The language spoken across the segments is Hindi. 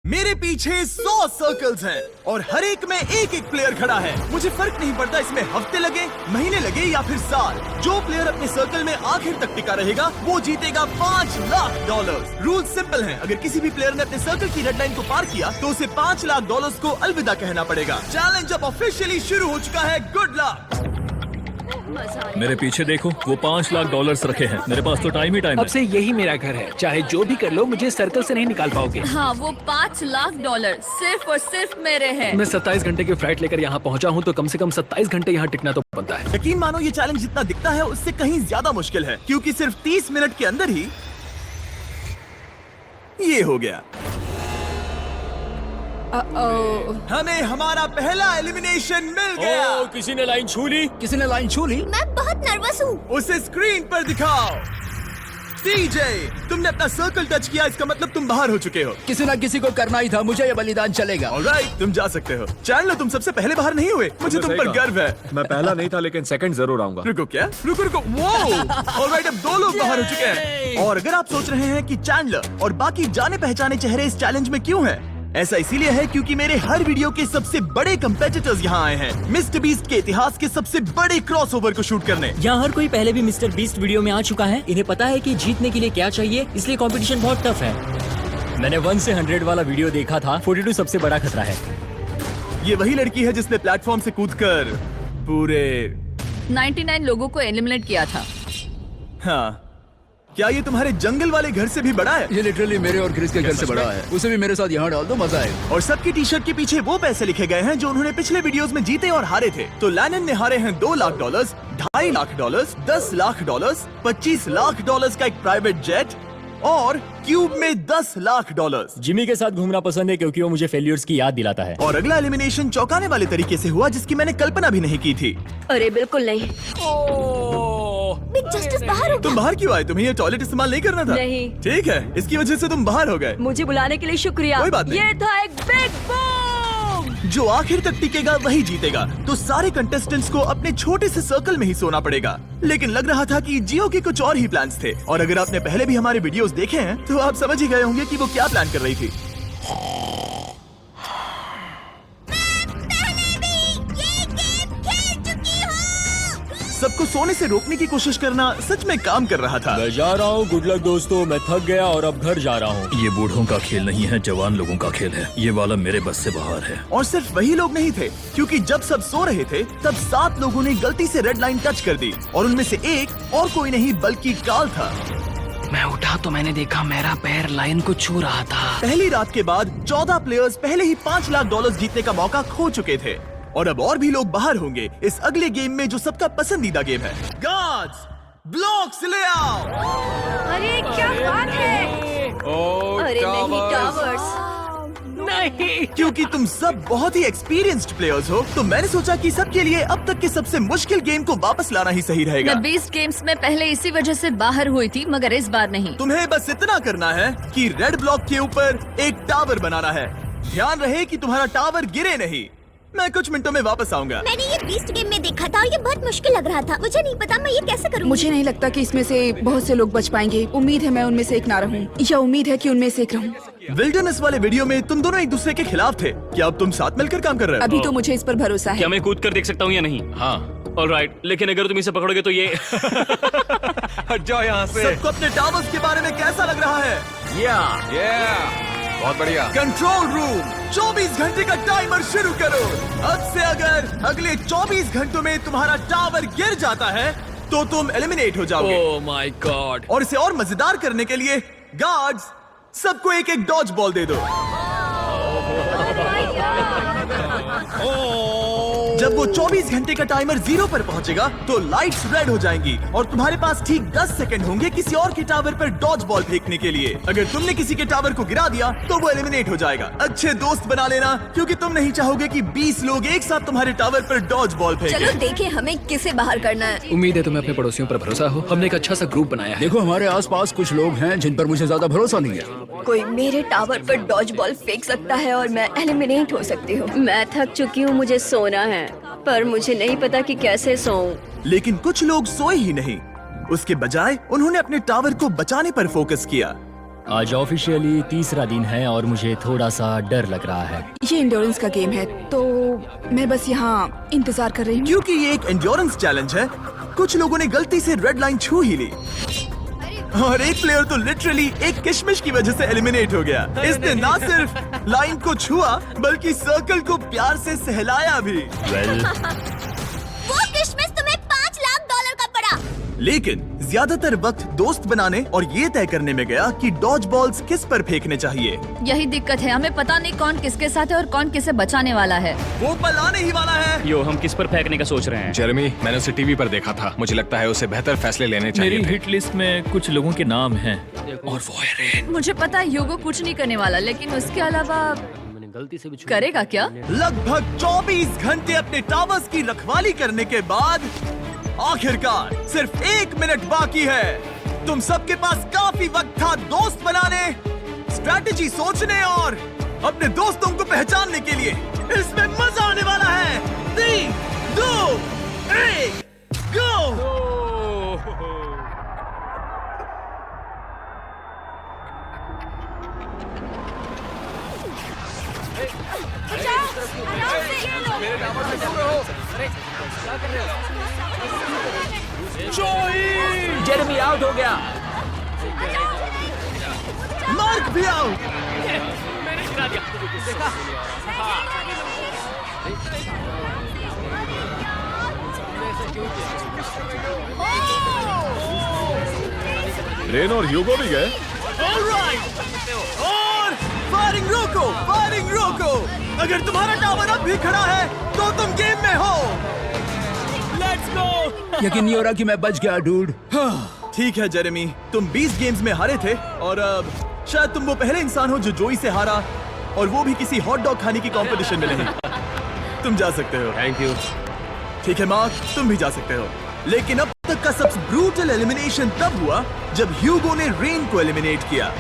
मेरे पीछे 100 सर्कल्स हैं और हर एक में एक एक प्लेयर खड़ा है। मुझे फर्क नहीं पड़ता इसमें हफ्ते लगे, महीने लगे या फिर साल। जो प्लेयर अपने सर्कल में आखिर तक टिका रहेगा वो जीतेगा $5 लाख। रूल सिंपल है, अगर किसी भी प्लेयर ने अपने सर्कल की रेड लाइन को पार किया तो उसे $5 लाख को अलविदा कहना पड़ेगा। चैलेंज अब ऑफिशियली शुरू हो चुका है। Good luck. मेरे पीछे देखो, वो $5 लाख रखे हैं। मेरे पास तो टाइम ही टाइम है। अब से यही मेरा घर है, चाहे जो भी कर लो मुझे सर्कल से नहीं निकाल पाओगे। हाँ, वो $5 लाख सिर्फ और सिर्फ मेरे हैं। मैं 27 घंटे की फ्लाइट लेकर यहाँ पहुँचा हूँ तो कम से कम 27 घंटे यहाँ टिकना तो बनता है। यकीन मानो ये चैलेंज जितना दिखता है उससे कहीं ज्यादा मुश्किल है, क्योंकि सिर्फ 30 मिनट के अंदर ही ये हो गया। हमें हमारा पहला एलिमिनेशन मिल गया। किसी ने लाइन छू ली। किसी ने लाइन छू ली। मैं बहुत नर्वस हूँ। उसे स्क्रीन पर दिखाओ। टीजे, तुमने अपना सर्कल टच किया, इसका मतलब तुम बाहर हो चुके हो। किसी ना किसी को करना ही था, मुझे ये बलिदान चलेगा। ऑलराइट, तुम जा सकते हो। चैनलर, तुम सबसे पहले बाहर नहीं हुए, मुझे तुम पर गर्व है। मैं पहला नहीं था लेकिन सेकंड जरूर आऊंगा। रुको, क्या? रुको। वो ऑलराइट, अब 2 लोग बाहर हो चुके हैं। और अगर आप सोच रहे हैं कि चैंडलर और बाकी जाने पहचाने चेहरे इस चैलेंज में क्यों हैं? ऐसा इसीलिए है क्योंकि मेरे हर वीडियो के सबसे बड़े कंपेटिटर्स यहाँ आए हैं, मिस्टर बीस्ट के इतिहास के सबसे बड़े क्रॉसओवर को शूट करने। यहाँ हर कोई पहले भी मिस्टर बीस्ट वीडियो में आ चुका है। इन्हें पता है कि जीतने के लिए क्या चाहिए, इसलिए कंपटीशन बहुत टफ है। मैंने 1 से 100 वाला वीडियो देखा था। 42 सबसे बड़ा खतरा है। ये वही लड़की है जिसने प्लेटफॉर्म से कूदकर पूरे 99 लोगों को एलिमिनेट किया था। हाँ, क्या ये तुम्हारे जंगल वाले घर से भी बड़ा है? ये लिटरली मेरे और क्रिस के घर से बड़ा है। उसे भी मेरे साथ यहाँ डाल दो, मजा आएगा। और सबकी टी शर्ट के पीछे वो पैसे लिखे गए हैं जो उन्होंने पिछले वीडियोस में जीते और हारे थे। तो लैनन ने हारे हैं $2 लाख, $2.5 लाख, $10 लाख, $25 लाख का एक प्राइवेट जेट और क्यूब में $10 लाख। जिमी के साथ घूमना पसंद है क्योंकि वो मुझे फेल्यूर्स की याद दिलाता है। और अगला एलिमिनेशन चौंकाने वाले तरीके से हुआ जिसकी मैंने कल्पना भी नहीं की थी। अरे बिल्कुल नहीं। बिग जस्टिस बाहर हो तुम गया। बाहर क्यों आए? तुम्हें ये टॉयलेट इस्तेमाल नहीं करना था? नहीं। ठीक है, इसकी वजह से तुम बाहर हो गए। मुझे बुलाने के लिए शुक्रिया। कोई बात नहीं। ये था एक बिग बूम। जो आखिर तक टिकेगा वही जीतेगा। तो सारे कंटेस्टेंट्स को अपने छोटे से सर्कल में ही सोना पड़ेगा। लेकिन लग रहा था कि जियो के कुछ और ही प्लान्स थे। और अगर आपने पहले भी हमारे वीडियोस देखे हैं तो आप समझ ही गए होंगे कि वो क्या प्लान कर रही थी। सबको सोने से रोकने की कोशिश करना सच में काम कर रहा था। मैं जा रहा हूँ। गुड लक दोस्तों, मैं थक गया और अब घर जा रहा हूँ। ये बूढ़ों का खेल नहीं है, जवान लोगों का खेल है। ये वाला मेरे बस से बाहर है। और सिर्फ वही लोग नहीं थे, क्योंकि जब सब सो रहे थे तब 7 लोगों ने गलती से रेड लाइन टच कर दी और उनमें से एक और कोई नहीं बल्कि काल था। मैं उठा तो मैंने देखा मेरा पैर लाइन को छू रहा था। पहली रात के बाद 14 प्लेयर्स पहले ही $5 लाख जीतने का मौका खो चुके थे और अब और भी लोग बाहर होंगे इस अगले गेम में जो सबका पसंदीदा गेम है। गार्ड्स, ब्लॉक्स ले आओ। अरे क्या बात है। अरे नहीं, टावर्स नहीं। क्योंकि तुम सब बहुत ही एक्सपीरियंस्ड प्लेयर्स हो तो मैंने सोचा कि सबके लिए अब तक के सबसे मुश्किल गेम को वापस लाना ही सही रहेगा। मैं 20 गेम्स में पहले इसी वजह से बाहर हुई थी, मगर इस बार नहीं। तुम्हें बस इतना करना है कि रेड ब्लॉक के ऊपर एक टावर बनाना है। ध्यान रहे कि तुम्हारा टावर गिरे नहीं। मैं कुछ मिनटों में वापस आऊंगा। मैंने ये बीस्ट गेम में देखा था और ये बहुत मुश्किल लग रहा था। मुझे नहीं पता मैं ये कैसे करूँगी। मुझे नहीं लगता कि इसमें से बहुत से लोग बच पाएंगे। उम्मीद है मैं उनमें से एक ना रहूं, या उम्मीद है कि उनमें से एक रहूं। विल्डरनेस वाले वीडियो में तुम दोनों एक दूसरे के खिलाफ थे। क्या अब तुम साथ मिलकर काम कर रहे हो? अभी तो मुझे इस पर भरोसा है। क्या मैं कूद कर देख सकता हूँ या नहीं? हाँ। ऑलराइट, लेकिन अगर तुम इसे पकड़ोगे तो ये हट जाओ यहाँ से। सबको अपने टावर्स के बारे में कैसा लग रहा है? बहुत बढ़िया। कंट्रोल रूम, 24 घंटे का टाइमर शुरू करो। अब से अगर अगले 24 घंटों में तुम्हारा टावर गिर जाता है तो तुम एलिमिनेट हो जाओगे। ओह माय गॉड। और इसे और मजेदार करने के लिए गार्ड्स सबको एक एक डॉज बॉल दे दो। जब वो 24 घंटे का टाइमर 0 पर पहुंचेगा तो लाइट्स रेड हो जाएंगी और तुम्हारे पास ठीक 10 सेकंड होंगे किसी और के टावर पर डॉज बॉल फेंकने के लिए। अगर तुमने किसी के टावर को गिरा दिया तो वो एलिमिनेट हो जाएगा। अच्छे दोस्त बना लेना क्योंकि तुम नहीं चाहोगे कि 20 लोग एक साथ तुम्हारे टावर पर डॉज बॉल फेंकें। चलो देखें हमें किसे बाहर करना है। उम्मीद है तुम्हें अपने पड़ोसियों पर भरोसा हो। हमने एक अच्छा सा ग्रुप बनाया है। देखो हमारे आसपास कुछ लोग हैं जिन पर मुझे ज्यादा भरोसा नहीं है। कोई मेरे टावर पर डॉज बॉल फेंक सकता है और मैं एलिमिनेट हो सकती हूँ। मैं थक चुकी हूँ, मुझे सोना है, पर मुझे नहीं पता कि कैसे सोऊं। लेकिन कुछ लोग सोए ही नहीं, उसके बजाय उन्होंने अपने टावर को बचाने पर फोकस किया। आज ऑफिशियली तीसरा दिन है और मुझे थोड़ा सा डर लग रहा है। ये इंड्योरेंस का गेम है तो मैं बस यहाँ इंतजार कर रही हूँ। क्योंकि ये एक एंड्योरेंस चैलेंज है, कुछ लोगों ने गलती से रेड लाइन छू ही ली और एक प्लेयर तो लिटरली एक किशमिश की वजह से एलिमिनेट हो गया। इसने ना सिर्फ लाइन को छुआ बल्कि सर्कल को प्यार से सहलाया भी। वो किशमिश तुम्हें $5 लाख का पड़ा। लेकिन ज्यादातर वक्त दोस्त बनाने और ये तय करने में गया कि डॉज बॉल्स किस पर फेंकने चाहिए। यही दिक्कत है, हमें पता नहीं कौन किसके साथ है और कौन किसे बचाने वाला है। वो पल आने ही वाला है। यो, हम किस पर फेंकने का सोच रहे हैं? जेरेमी, मैंने उसे टीवी पर देखा था। मुझे लगता है उसे बेहतर फैसले लेने चाहिए मेरी थे। हिट लिस्ट में कुछ लोगों के नाम हैं और वो है रेन। मुझे पता है ह्यूगो कुछ नहीं करने वाला, लेकिन उसके अलावा मैंने गलती से भी करेगा क्या? लगभग 24 घंटे अपने टावर्स की रखवाली करने के बाद आखिरकार सिर्फ 1 मिनट बाकी है। तुम सबके पास काफी वक्त था दोस्त बनाने, स्ट्रैटेजी सोचने और अपने दोस्तों को पहचानने के लिए। इसमें मजा आने वाला है। 3, 2, 1, गो! जेरेमी आउट हो गया। मार्क भी आउट। रेन और ह्यूगो भी गए। ऑलराइट, और फायरिंग रोको, फायरिंग रोको। अगर तुम्हारा टावर अब भी खड़ा है तो तुम गेम में हो। Let's go. यकीन नहीं हो रहा कि मैं बच गया डूड। ठीक है जेरेमी, तुम 20 गेम्स में हारे थे और अब शायद तुम वो पहले इंसान हो जो जोई से हारा, और वो भी किसी हॉट डॉग खाने की कंपटीशन में नहीं। तुम जा सकते हो। Thank you. ठीक है मार्क, तुम भी जा सकते हो। लेकिन अब तक का सबसे ब्रूटल एलिमिनेशन तब हुआ जब ह्यूगो ने रेन को एलिमिनेट किया।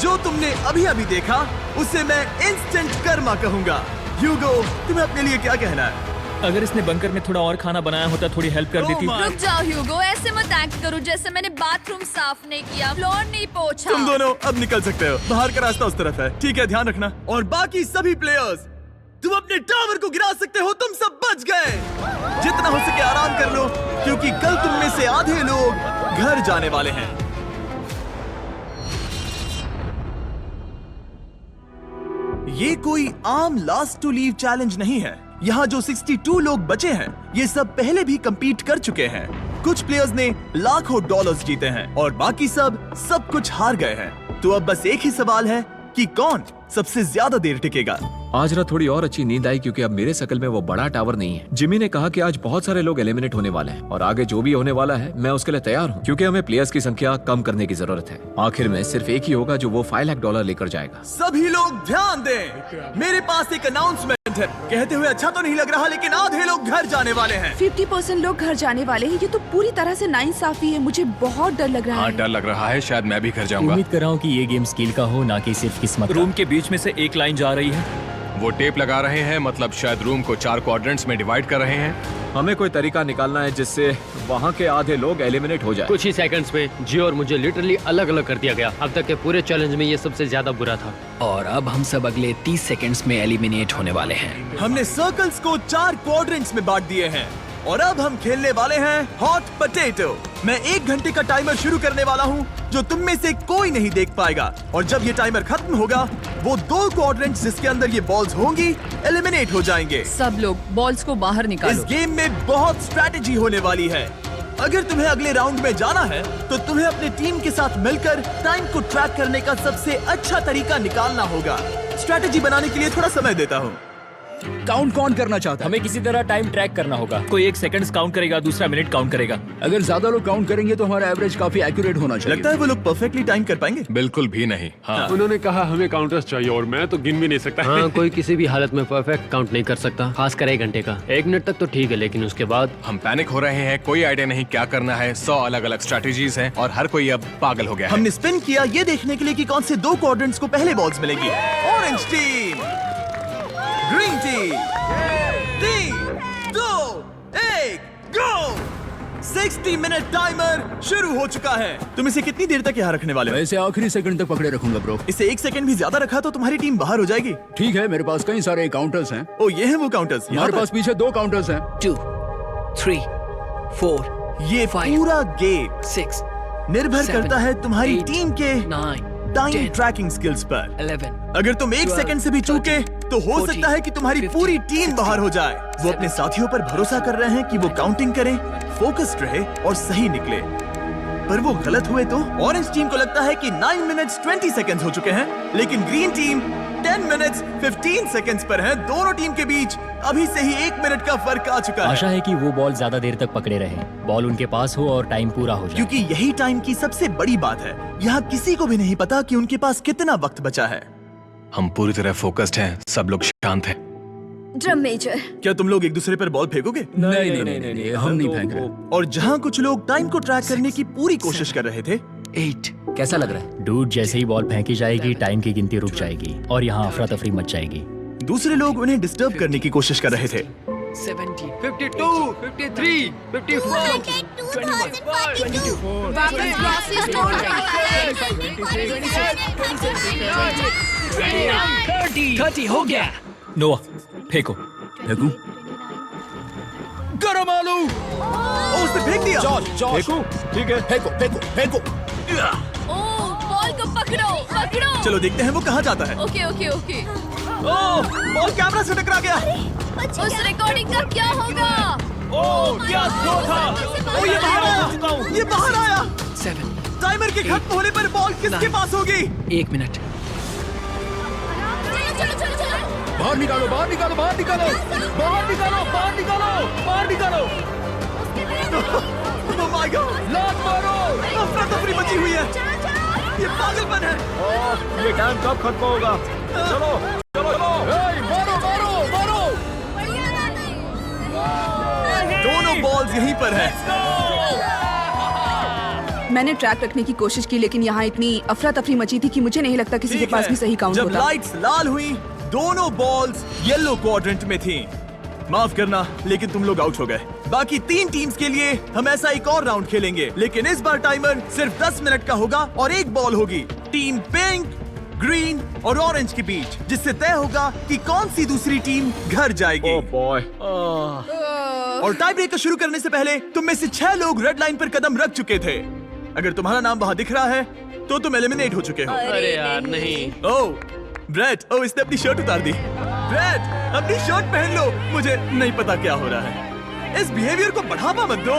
जो तुमने अभी अभी देखा उसे मैं इंस्टेंट कर्मा कहूंगा। ह्यूगो, तुम्हें अपने लिए क्या कहना है? अगर इसने बंकर में थोड़ा और खाना बनाया होता थोड़ी हेल्प कर देती। Oh my- रुक जाओ ह्यूगो, ऐसे मत एक्ट करो जैसे मैंने बाथरूम साफ नहीं किया, फ्लोर नहीं पोंछा। तुम दोनों अब निकल सकते हो। बाहर का रास्ता उस तरफ है। ठीक है, ध्यान रखना। और बाकी सभी प्लेयर्स, तुम अपने टावर को गिरा सकते हो। तुम सब बच गए। जितना हो सके आराम कर लो, क्योंकि कल तुम में से आधे लोग घर जाने वाले हैं। ये कोई आम लास्ट टू लीव चैलेंज नहीं है। यहाँ जो 62 लोग बचे हैं, ये सब पहले भी compete कर चुके हैं। कुछ प्लेयर्स ने लाखों डॉलर्स जीते हैं और बाकी सब कुछ हार गए हैं। तो अब बस एक ही सवाल है कि कौन सबसे ज्यादा देर टिकेगा। आज रात थोड़ी और अच्छी नींद आई क्योंकि अब मेरे सर्कल में वो बड़ा टावर नहीं है। जिमी ने कहा कि आज बहुत सारे लोग एलिमिनेट होने वाले हैं और आगे जो भी होने वाला है मैं उसके लिए तैयार हूँ, क्योंकि हमें प्लेयर्स की संख्या कम करने की जरूरत है। आखिर में सिर्फ एक ही होगा जो वो $5 लाख लेकर जाएगा। सभी लोग ध्यान दें, मेरे पास एक अनाउंसमेंट है। कहते हुए अच्छा तो नहीं लग रहा, लेकिन आधे लोग घर जाने वाले हैं। 50% लोग घर जाने वाले हैं। ये तो पूरी तरह से नाइंसाफी है। मुझे बहुत डर लग रहा हाँ, है। डर लग रहा है। शायद मैं भी घर जाऊंगा। उम्मीद कर रहा हूँ कि ये गेम स्किल का हो, ना कि सिर्फ किस्मत का। रूम के बीच में से एक लाइन जा रही है। वो टेप लगा रहे हैं, मतलब शायद रूम को 4 क्वाड्रेंट्स में डिवाइड कर रहे हैं। हमें कोई तरीका निकालना है जिससे वहाँ के आधे लोग एलिमिनेट हो जाए। कुछ ही सेकंड्स में जियो और मुझे लिटरली अलग अलग कर दिया गया। अब तक के पूरे चैलेंज में ये सबसे ज्यादा बुरा था। और अब हम सब अगले 30 सेकंड्स में एलिमिनेट होने वाले हैं। हमने सर्कल्स को 4 क्वाड्रेंट्स में बांट दिए हैं और अब हम खेलने वाले हैं हॉट पोटैटो। मैं 1 घंटे का टाइमर शुरू करने वाला हूँ जो तुम में से कोई नहीं देख पाएगा, और जब ये टाइमर खत्म होगा वो 2 क्वाड्रेंट्स जिसके अंदर ये बॉल्स होंगी एलिमिनेट हो जाएंगे। सब लोग बॉल्स को बाहर इस निकालो। गेम में बहुत स्ट्रैटेजी होने वाली है। अगर तुम्हें अगले राउंड में जाना है तो तुम्हें अपनी टीम के साथ मिलकर टाइम को ट्रैक करने का सबसे अच्छा तरीका निकालना होगा। स्ट्रैटेजी बनाने के लिए थोड़ा समय देता हूँ। काउंट कौन करना चाहता है? हमें किसी तरह टाइम ट्रैक करना होगा। कोई 1 सेकंड्स काउंट करेगा, दूसरा मिनट काउंट करेगा। अगर ज्यादा लोग काउंट करेंगे तो हमारा एवरेज काफी एक्यूरेट होना चाहिए। लगता है वो लोग परफेक्टली टाइम कर पाएंगे। बिल्कुल भी नहीं। हाँ, उन्होंने कहा हमें काउंटर्स चाहिए और मैं तो गिन भी नहीं सकता। हाँ, कोई किसी भी हालत में परफेक्ट काउंट नहीं कर सकता, खासकर 1 घंटे का। 1 मिनट तक तो ठीक है, लेकिन उसके बाद हम पैनिक हो रहे हैं। कोई आइडिया नहीं क्या करना है। 100 अलग अलग स्ट्रैटेजीज हैं और हर कोई अब पागल हो गया है। हमने स्पिन किया ये देखने के लिए कि कौन से 2 क्वाड्रेंट्स को पहले बॉल्स मिलेंगी। Orange team, green team. 3, 2, 1, गो! 60 मिनट टाइमर शुरू हो चुका है। तुम इसे कितनी देर तक यहाँ रखने वाले हो? मैं इसे आखिरी सेकंड तक पकड़े रखूंगा ब्रो। इसे 1 सेकंड भी ज्यादा रखा तो तुम्हारी टीम बाहर हो जाएगी। ठीक है, मेरे पास कई सारे काउंटर्स हैं। ओ ये है वो काउंटर्स। हमारे पास पीछे 2 काउंटर्स हैं। 2, 3, 4, ये पूरा गेम 6, निर्भर 7, करता है तुम्हारी 8, टीम के 9, टाइम 10, ट्रैकिंग स्किल्स पर। 11। अगर तुम 1 सेकंड से भी चूके तो हो 14, सकता है कि तुम्हारी 15, पूरी टीम बाहर हो जाए। वो अपने 17, साथियों पर भरोसा कर रहे हैं कि वो काउंटिंग करें, फोकस्ड रहे और सही निकले, पर वो गलत हुए तो? ऑरेंज टीम को लगता है कि 9 मिनट्स 20 सेकंड्स हो चुके हैं, लेकिन ग्रीन टीम 10 मिनट्स 15 सेकंड्स पर है। दोनों टीम के बीच अभी से ही 1 मिनट का फर्क आ चुका है। आशा है कि वो बॉल ज्यादा देर तक पकड़े रहे, बॉल उनके पास हो और टाइम पूरा हो जाए। क्योंकि यही टाइम की सबसे बड़ी बात है। यहाँ किसी को भी नहीं पता कि उनके पास कितना वक्त बचा है। हम पूरी तरह फोकस्ड हैं, सब लोग शांत हैं। ड्रम मेजर, क्या तुम लोग एक दूसरे पर बॉल फेंकोगे? नहीं, हम नहीं फेंक रहे। और जहाँ कुछ लोग टाइम को ट्रैक करने की पूरी कोशिश कर रहे थे, 8। कैसा लग रहा है? डूड, जैसे ही बॉल फेंकी जाएगी टाइम की गिनती रुक जाएगी और यहाँ अफरा तफरी मच जाएगी। दूसरे लोग उन्हें डिस्टर्ब करने की कोशिश कर रहे थे। 70, 52, 53, 54, 25, हो गया। नोआ, फेंको। फेंकू? गरम आलू। ओ, उसने फेंक दिया। फेंकू? ठीक है। फेंको। ओ, बॉल को पकड़ो। चलो देखते हैं वो कहाँ जाता है। ओके। ओ, बॉल कैमरा से टकरा गया। उस रिकॉर्डिंग का क्या होगा? क्या थ्रो था? ओ, ये बाहर आया। 7। टाइमर के खत्म होने पर बॉल किसके पास होगी? 1 मिनट। चलो। बाहर निकालो। Oh my God! लात मारो। अफरा तफरी मची हुई है। ये पागलपन है। ये टाइम कब खत्म होगा? चलो। मारो। दोनों बॉल्स यहीं पर है। मैंने ट्रैक रखने की कोशिश की, लेकिन यहाँ इतनी अफरा तफरी मची थी कि मुझे नहीं लगता किसी के ठीक पास है। भी सही काउंट जब होता। लाइट्स लाल हुई, दोनों बॉल्स येलो क्वाड्रेंट में थीं। माफ करना, लेकिन तुम लोग आउट हो गए। बाकी 3 टीम्स के लिए हम ऐसा एक और राउंड खेलेंगे, लेकिन इस बार टाइमर सिर्फ 10 मिनट का होगा और एक बॉल होगी टीम पिंक, ग्रीन और ऑरेंज के बीच, जिससे तय होगा कि कौन सी दूसरी टीम घर जाएगी। Oh boy. और टाई ब्रेकर शुरू करने से पहले तुम में से 6 लोग रेड लाइन पर कदम रख चुके थे। अगर तुम्हारा नाम वहां दिख रहा है तो तुम एलिमिनेट हो चुके हो। अरे यार नहीं। ओह ब्रेट, ओह इसने अपनी शर्ट उतार दी। ब्रेट, अपनी शर्ट पहन लो। मुझे नहीं पता क्या हो रहा है। इस बिहेवियर को बढ़ावा मत दो।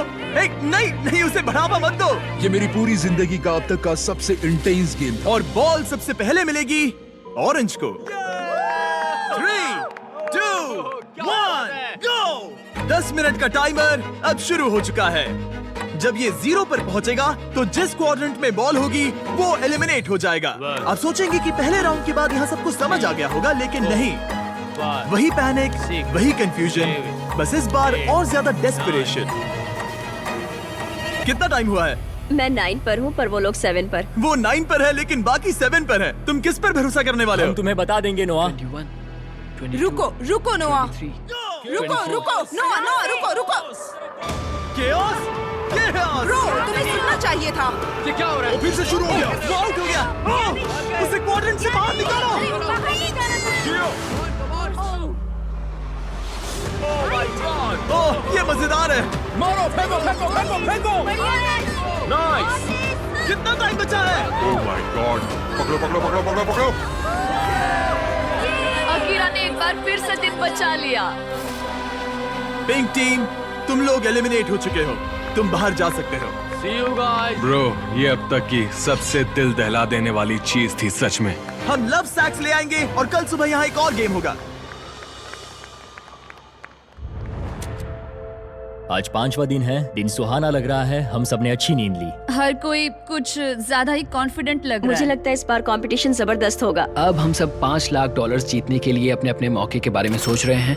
नहीं, उसे बढ़ावा मत दो। ये मेरी पूरी जिंदगी का अब तक का सबसे इंटेंस गेम था। और बॉल सबसे पहले मिलेगी ऑरेंज को। 3, 2, 1, गो। 10 मिनट का टाइमर अब शुरू हो चुका है। जब ये 0 पर पहुंचेगा तो जिस क्वाड्रेंट में बॉल होगी वो एलिमिनेट हो जाएगा। आप सोचेंगे कि पहले राउंड के बाद यहाँ सब कुछ समझ आ गया होगा, लेकिन नहीं। वही पैनिक, वही कंफ्यूजन, बस इस बार और ज्यादा डेस्परेशन। कितना टाइम हुआ है? मैं 9 पर हूँ, पर वो लोग 7 पर। वो 9 पर है, लेकिन बाकी 7 पर है। तुम किस पर भरोसा करने वाले हो? हम तुम्हें बता देंगे नोआ। 21, 22, रुको नोआ। 23, रुको। Chaos? Chaos! ब्रो, तुम्हें सुनना चाहिए था। ये क्या हो रहा है? फिर से शुरू हो गया। वो आउट हो गया। उसे क्वाड्रेंट से बाहर निकालो। ओह, ये मजेदार है। मारो, फेंको। नाइस। कितना टाइम बचा है? Oh my God. पकड़ो। अकीरा ने एक बार फिर से दिन बचा लिया। पिंक टीम, तुम लोग एलिमिनेट हो चुके हो। तुम बाहर जा सकते हो। See you guys. ब्रो, ये अब तक की सबसे दिल दहला देने वाली चीज थी सच में। हम लव सैक्स ले आएंगे और कल सुबह यहाँ एक और गेम होगा। आज 5वां दिन है। दिन सुहाना लग रहा है। हम सबने अच्छी नींद ली। हर कोई कुछ ज्यादा ही कॉन्फिडेंट लग रहा मुझे है। लगता है इस बार कंपटीशन जबरदस्त होगा। अब हम सब $5 लाख जीतने के लिए अपने अपने मौके के बारे में सोच रहे हैं।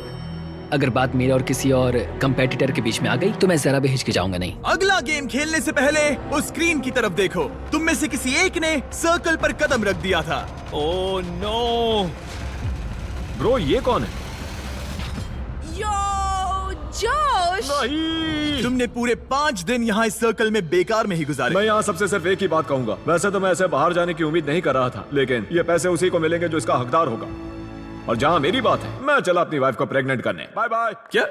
अगर बात मेरे और किसी और कंपेटिटर के बीच में आ गई तो मैं जरा भी हिचकिचाऊंगा नहीं। अगला गेम खेलने से पहले उस स्क्रीन की तरफ देखो। तुम में से किसी एक ने सर्कल पर कदम रख दिया था। Oh no. ब्रो, ये कौन है? यो जोश! तुमने पूरे 5 दिन यहाँ इस सर्कल में बेकार में ही गुजारे। मैं यहाँ सबसे सिर्फ एक ही बात कहूंगा, वैसे तो मैं ऐसे बाहर जाने की उम्मीद नहीं कर रहा था, लेकिन ये पैसे उसी को मिलेंगे जो इसका हकदार होगा। और जहाँ मेरी बात है, मैं चला अपनी वाइफ को प्रेग्नेंट करने। Bye bye. क्या?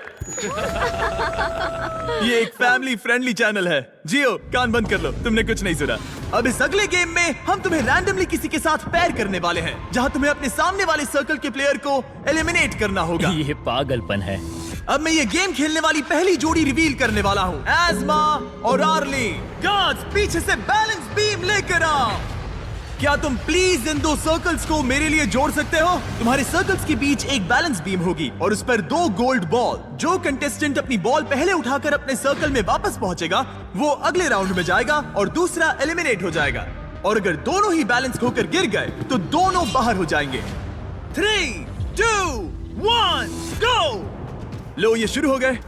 ये एक फैमिली फ्रेंडली चैनल है। जियो, कान बंद कर लो, तुमने कुछ नहीं सुना। अब इस अगले गेम में हम तुम्हें रैंडमली किसी के साथ पैर करने वाले हैं, जहाँ तुम्हें अपने सामने वाले सर्कल के प्लेयर को एलिमिनेट करना होगा। ये पागलपन है। अब मैं ये गेम खेलने वाली पहली जोड़ी रिवील करने वाला हूँ, एज़मा और आर्ली। गार्ड्स, पीछे से बैलेंस बीम लेकर आओ। क्या तुम प्लीज इन 2 सर्कल्स को मेरे लिए जोड़ सकते हो? तुम्हारे सर्कल्स के बीच एक बैलेंस बीम होगी और उस पर 2 गोल्ड बॉल। जो कंटेस्टेंट अपनी बॉल पहले उठाकर अपने सर्कल में वापस पहुंचेगा, वो अगले राउंड में जाएगा और दूसरा एलिमिनेट हो जाएगा। और अगर दोनों ही बैलेंस खोकर गिर गए तो दोनों बाहर हो जाएंगे। 3, 2, 1, गो! लो, ये शुरू हो गए।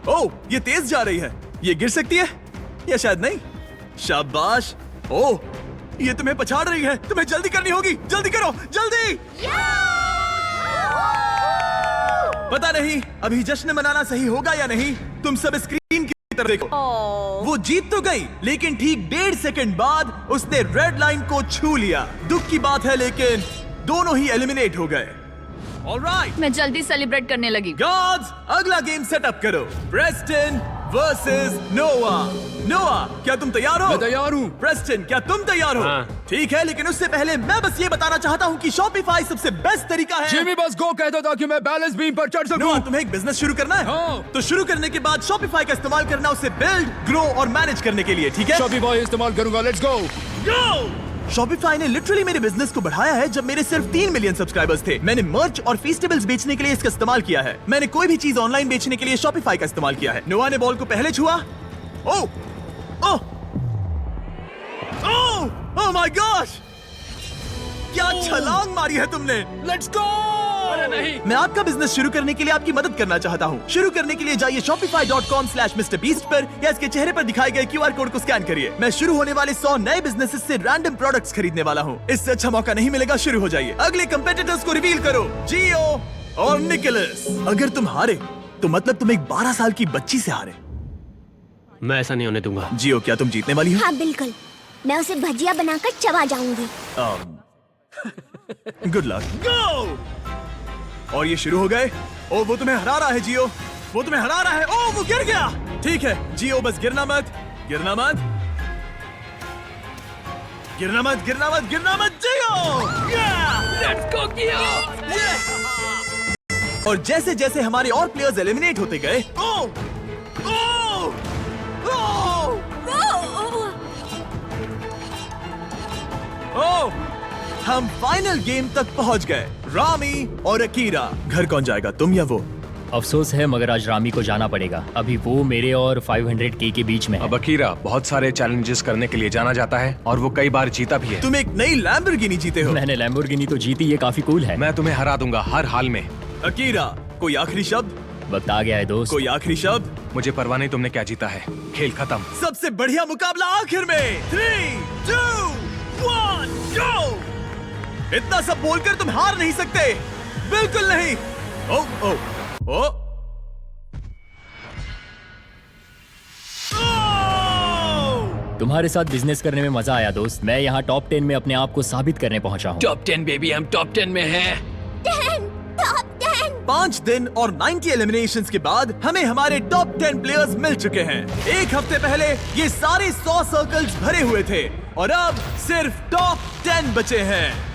ओह, ये तेज जा रही है। ये गिर सकती है या शायद नहीं। शाबाश। ओह, ये तुम्हें पछाड़ रही है। तुम्हें जल्दी करनी होगी। जल्दी करो, जल्दी। पता नहीं अभी जश्न मनाना सही होगा या नहीं। तुम सब स्क्रीन की तरफ देखो। वो जीत तो गई, लेकिन ठीक 1.5 सेकंड बाद उसने रेड लाइन को छू लिया। दुख की बात है, लेकिन दोनों ही एलिमिनेट हो गए। ऑलराइट, मैं जल्दी सेलिब्रेट करने लगी। गॉड्स, अगला गेम सेटअप करो। प्रेस्टन वर्सेस नोआ। नोआ, क्या तुम तैयार हो? मैं तैयार हूँ। प्रेस्टन, क्या तुम तैयार हो? हाँ। ठीक है, लेकिन उससे पहले मैं बस ये बताना चाहता हूँ कि शॉपिफाई सबसे बेस्ट तरीका है। जिमी बस गो कहता था कि मैं बैलेंस बीम पर चढ़ सकूं। नोआ, तुम्हें एक बिजनेस शुरू करना है? हाँ। तो शुरू करने के बाद शॉपिफाई का इस्तेमाल करना, उसे बिल्ड, ग्रो और मैनेज करने के लिए, ठीक है? शॉपिफाई इस्तेमाल करूंगा। Let's go. Go! शॉपिफाई ने लिटरली मेरे बिजनेस को बढ़ाया है जब मेरे सिर्फ 3 मिलियन सब्सक्राइबर्स थे। मैंने मर्च और फेस्टिवल्स बेचने के लिए इसका इस्तेमाल किया है। मैंने कोई भी चीज ऑनलाइन बेचने के लिए शॉपिफाई का इस्तेमाल किया है। नोआ ने बॉल को पहले छुआ। ओह, ओह, ओह, ओह माय गॉश! क्या छलांग मारी है तुमने। Let's go! अरे नहीं। मैं आपका बिजनेस शुरू करने के लिए आपकी मदद करना चाहता हूँ। शुरू करने के लिए जाइए shopify.com/MrBeast पर या इसके चेहरे पर दिखाए गए QR कोड को स्कैन करिए। मैं शुरू होने वाले 100 नए बिजनेसेस से रैंडम प्रोडक्ट्स खरीदने वाला हूँ। इससे अच्छा मौका नहीं मिलेगा। शुरू हो जाइए। अगले कंपेटिटर्स को रिवील करो, जियो और निकोलस। अगर तुम हारे तो मतलब तुम एक 12 साल की बच्ची से हारे। मैं ऐसा नहीं होने दूंगा। जियो, क्या तुम जीतने वाली हो? हाँ बिल्कुल, मैं उसे भजिया बनाकर चबा जाऊंगी। Good luck. गो! और ये शुरू हो गए। ओ, वो तुम्हें हरा रहा है जियो, वो तुम्हें हरा रहा है। ओ, वो गिर गया। ठीक है जियो, बस गिरना मत, गिरना मत, गिरना मत, गिरना मत, गिरना मत जियो। लेट्स गो किया। और जैसे जैसे हमारे और प्लेयर्स एलिमिनेट होते गए, ओ, ओ, ओ, हम फाइनल गेम तक पहुंच गए। रामी और अकीरा। घर कौन जाएगा, तुम या वो? अफसोस है, मगर आज रामी को जाना पड़ेगा। अभी वो मेरे और 500K के बीच में है। अब अकीरा बहुत सारे चैलेंजेस करने के लिए जाना जाता है और वो कई बार जीता भी है। तुम एक नई लैम्बोर्गिनी जीते हो। मैंने लैम्बोर्गिनी तो जीती, ये काफी कूल है। मैं तुम्हें हरा दूंगा हर हाल में। अकीरा, कोई आखिरी शब्द? वक्त आ गया है दोस्त। कोई आखिरी शब्द? मुझे परवाह नहीं तुमने क्या जीता है। खेल खत्म। सबसे बढ़िया मुकाबला आखिर में। 3, 2, 1, गो! इतना सब बोलकर तुम हार नहीं सकते। बिल्कुल नहीं। ओ, ओ, ओ, तुम्हारे साथ बिजनेस करने में मजा आया दोस्त। मैं यहाँ टॉप 10 में अपने आप को साबित करने पहुँचा हूँ। टॉप 10 बेबी, हम टॉप 10 में हैं। 5 दिन और 90 एलिमिनेशंस के बाद हमें हमारे टॉप 10 प्लेयर्स मिल चुके हैं। एक हफ्ते पहले ये सारे 100 सर्कल्स भरे हुए थे और अब सिर्फ टॉप 10 बचे हैं।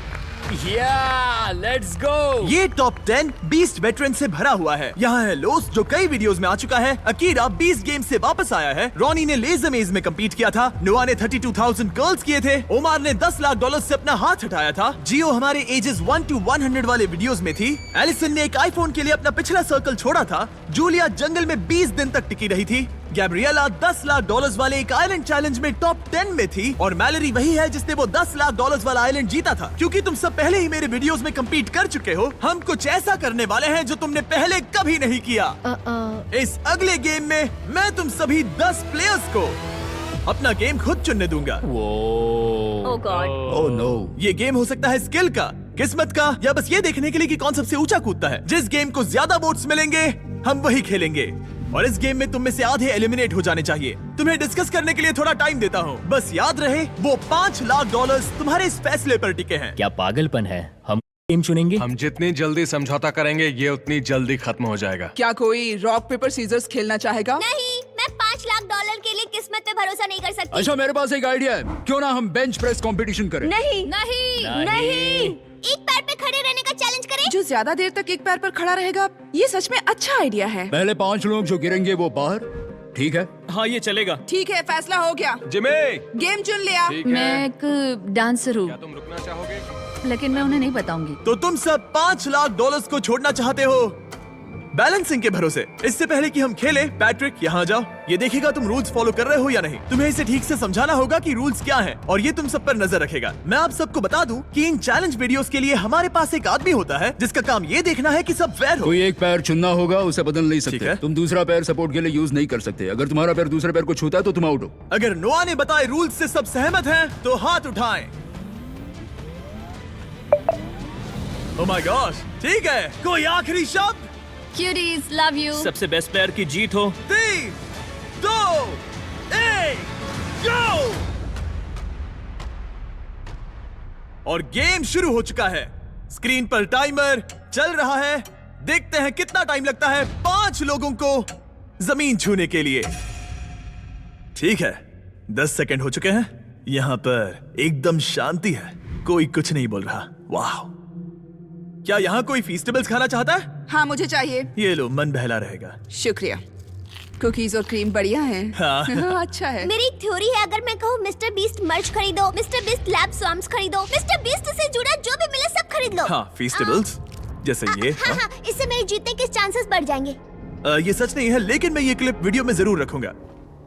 Let's go. ये टॉप 10 बीस्ट वेटरन से भरा हुआ है। यहाँ है लोस, जो कई वीडियोस में आ चुका है। अकीरा 20 गेम से वापस आया है। रॉनी ने लेजर मेज में कम्पीट किया था। नोआ ने 32,000 कर्ल्स किए थे। ओमार ने $10 लाख से अपना हाथ हटाया था। जियो हमारे एजेस 1 to 100 वाले वीडियोस में थी। एलिसन ने एक आईफोन के लिए अपना पिछला सर्कल छोड़ा था। जूलिया जंगल में 20 दिन तक टिकी रही थी। गैब्रिएला $10 लाख वाले एक आइलैंड चैलेंज में टॉप 10 में थी। और मैलरी वही है जिसने वो $10 लाख वाला आइलैंड जीता था। क्योंकि तुम सब पहले ही मेरे वीडियोस में कम्पीट कर चुके हो, हम कुछ ऐसा करने वाले हैं जो तुमने पहले कभी नहीं किया। इस अगले गेम में मैं तुम सभी 10 प्लेयर्स को अपना गेम खुद चुनने दूंगा। Oh god. Oh no. ये गेम हो सकता है स्किल का, किस्मत का, या बस ये देखने के लिए कि कौन सबसे ऊंचा कूदता है। जिस गेम को ज्यादा वोट्स मिलेंगे हम वही खेलेंगे। और इस गेम में तुम में से आधे एलिमिनेट हो जाने चाहिए। तुम्हें डिस्कस करने के लिए थोड़ा टाइम देता हूँ। बस याद रहे वो $5 लाख तुम्हारे इस फैसले पर टिके हैं। क्या पागलपन है? हम टीम चुनेंगे। हम जितनी जल्दी समझौता करेंगे ये उतनी जल्दी खत्म हो जाएगा। क्या कोई रॉक पेपर सीजर्स खेलना चाहेगा? नहीं, मैं $5 लाख के लिए किस्मत पे भरोसा नहीं कर सकती। अच्छा, मेरे पास एक आइडिया है। क्यों ना हम बेंच प्रेस कंपटीशन करें? नहीं नहीं नहीं। एक पैर पे खड़े रहने का चैलेंज करें। जो ज्यादा देर तक एक पैर पर खड़ा रहेगा, ये सच में अच्छा आइडिया है। पहले 5 लोग जो गिरेंगे वो बाहर। ठीक है? हाँ, ये चलेगा। ठीक है, फैसला हो गया। जिमी, गेम चुन लिया। मैं एक डांसर हूँ, तुम रुकना चाहोगे? लेकिन मैं उन्हें नहीं बताऊंगी। तो तुम सब $5 लाख को छोड़ना चाहते हो बैलेंसिंग के भरोसे। इससे पहले कि हम खेले, पैट्रिक यहाँ जाओ। ये देखेगा तुम रूल्स फॉलो कर रहे हो या नहीं। तुम्हें इसे ठीक से समझाना होगा कि रूल्स क्या हैं, और ये तुम सब पर नजर रखेगा। मैं आप सबको बता दूं कि इन चैलेंज वीडियोस के लिए हमारे पास एक आदमी होता है जिसका काम ये देखना है कि सब फेयर हो। कोई एक पैर चुनना होगा, उसे बदल नहीं ठीक सकते। है। तुम दूसरा पैर सपोर्ट के लिए यूज नहीं कर सकते। अगर तुम्हारा पैर दूसरे पैर को छूता है तो तुम आउट हो। अगर नोआ ने बताए रूल्स से सब सहमत हैं, तो हाथ उठाएं। ओह माय गॉश, ठीक है। कोई आखिरी शब्द? Cuties, love you. सबसे बेस्ट प्लेयर की जीत हो। 3, 2, 1, गो! और गेम शुरू हो चुका है। स्क्रीन पर टाइमर चल रहा है। देखते हैं कितना टाइम लगता है 5 लोगों को जमीन छूने के लिए। ठीक है, 10 सेकंड हो चुके हैं। यहां पर एकदम शांति है, कोई कुछ नहीं बोल रहा। वाह! क्या यहाँ कोई फीस्टेबल्स खाना चाहता है? हाँ, मुझे चाहिए। ये लो, मन बहला रहेगा। शुक्रिया। कुकीज और क्रीम बढ़िया हैं। हाँ। अच्छा है। मेरी एक थ्योरी है, अगर मैं कहूँ मिस्टर बीस्ट मर्च खरीदो, मिस्टर बीस्ट लैब स्वाम्स खरीदो, मिस्टर बीस्ट से जुड़ा जो भी मिले सब खरीद लो। हाँ, फीस्टेबल्स जैसे ये। हाँ, हाँ, इससे मेरे जीतने के चांसेस बढ़ जाएंगे। ये सच नहीं है, लेकिन मैं ये क्लिप वीडियो में जरूर रखूंगा।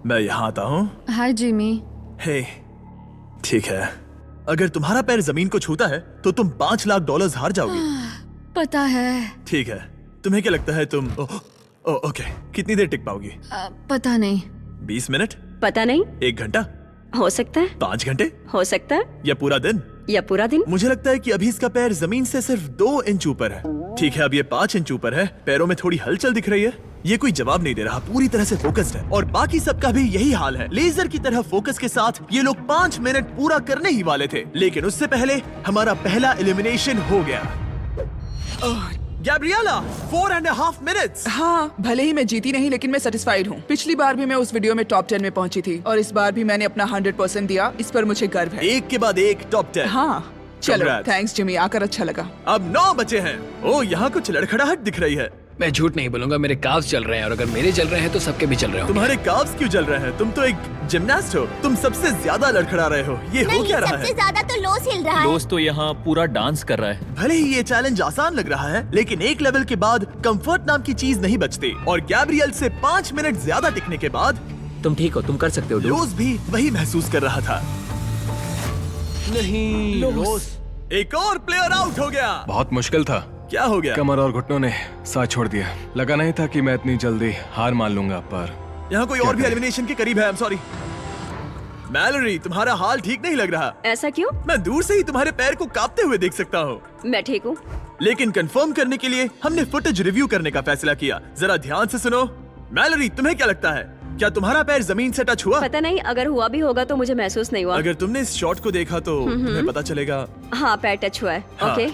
मैं यहाँ आता हूँ। हाय जिमी। हे, ठीक है। अगर तुम्हारा पैर जमीन को छूता है तो तुम $5 लाख हार जाओगे। पता है। ठीक है, तुम्हें क्या लगता है तुम ओके, कितनी देर टिक पाओगी? पता नहीं। 20 मिनट? पता नहीं। 1 घंटा? हो सकता है। 5 घंटे? हो सकता है। या पूरा दिन? या पूरा दिन। मुझे लगता है कि अभी इसका पैर जमीन से सिर्फ 2 इंच ऊपर है। ठीक है, अब ये 5 इंच ऊपर है। पैरों में थोड़ी हलचल दिख रही है। ये कोई जवाब नहीं दे रहा, पूरी तरह से फोकस्ड है। और बाकी सबका भी यही हाल है। लेजर की तरह फोकस के साथ ये लोग 5 मिनट पूरा करने ही वाले थे, लेकिन उससे पहले हमारा पहला एलिमिनेशन हो गया। Gabriela, 4.5 minutes. हाँ, भले ही मैं जीती नहीं, लेकिन मैं सेटिस्फाइड हूँ। पिछली बार भी मैं उस वीडियो में टॉप 10 में पहुंची थी, और इस बार भी मैंने अपना 100% दिया। इस पर मुझे गर्व है। एक के बाद एक टॉप 10। हाँ, चलो, Congrats. थैंक्स जिमी, आकर अच्छा लगा। अब 9 बचे हैं। ओह, यहाँ कुछ लड़खड़ाहट दिख रही है। मैं झूठ नहीं बोलूंगा, मेरे काव्स चल रहे हैं, और अगर मेरे चल रहे हैं तो सबके भी चल रहे होंगे। तुम्हारे काव्स क्यों जल रहे हैं? तुम तो एक जिमनास्ट हो। तुम सबसे ज्यादा लड़खड़ा रहे हो। ये हो नहीं, क्या रहा सबसे है? ज्यादा तो लोस हिल रहा है। दोस्त तो यहाँ पूरा डांस कर रहा है। भले ही ये चैलेंज आसान लग रहा है, लेकिन एक लेवल के बाद कंफर्ट नाम की चीज नहीं बचती। और गैब्रियल से 5 मिनट ज्यादा टिकने के बाद तुम ठीक हो, तुम कर सकते हो। लोस भी वही महसूस कर रहा था। नहीं, लोस। एक और प्लेयर आउट हो गया। बहुत मुश्किल था। क्या हो गया? कमर और घुटनों ने साथ छोड़ दिया। लगा नहीं था कि मैं इतनी जल्दी हार मान लूंगा, पर यहाँ कोई और भी एलिमिनेशन के करीब है। आई एम सॉरी मैलोरी, तुम्हारा हाल ठीक नहीं लग रहा। ऐसा क्यों? मैं दूर से ही तुम्हारे पैर को कांपते हुए देख सकता हूँ। मैं ठीक हूँ। लेकिन कंफर्म करने के लिए हमने फुटेज रिव्यू करने का फैसला किया। जरा ध्यान से सुनो। मैलोरी, तुम्हें क्या लगता है, क्या तुम्हारा पैर जमीन से टच हुआ? पता नहीं, अगर हुआ भी होगा तो मुझे महसूस नहीं हुआ। अगर तुमने इस शॉट को देखा तो तुम्हें पता चलेगा। हाँ, पैर टच हुआ है। हाँ। ओके,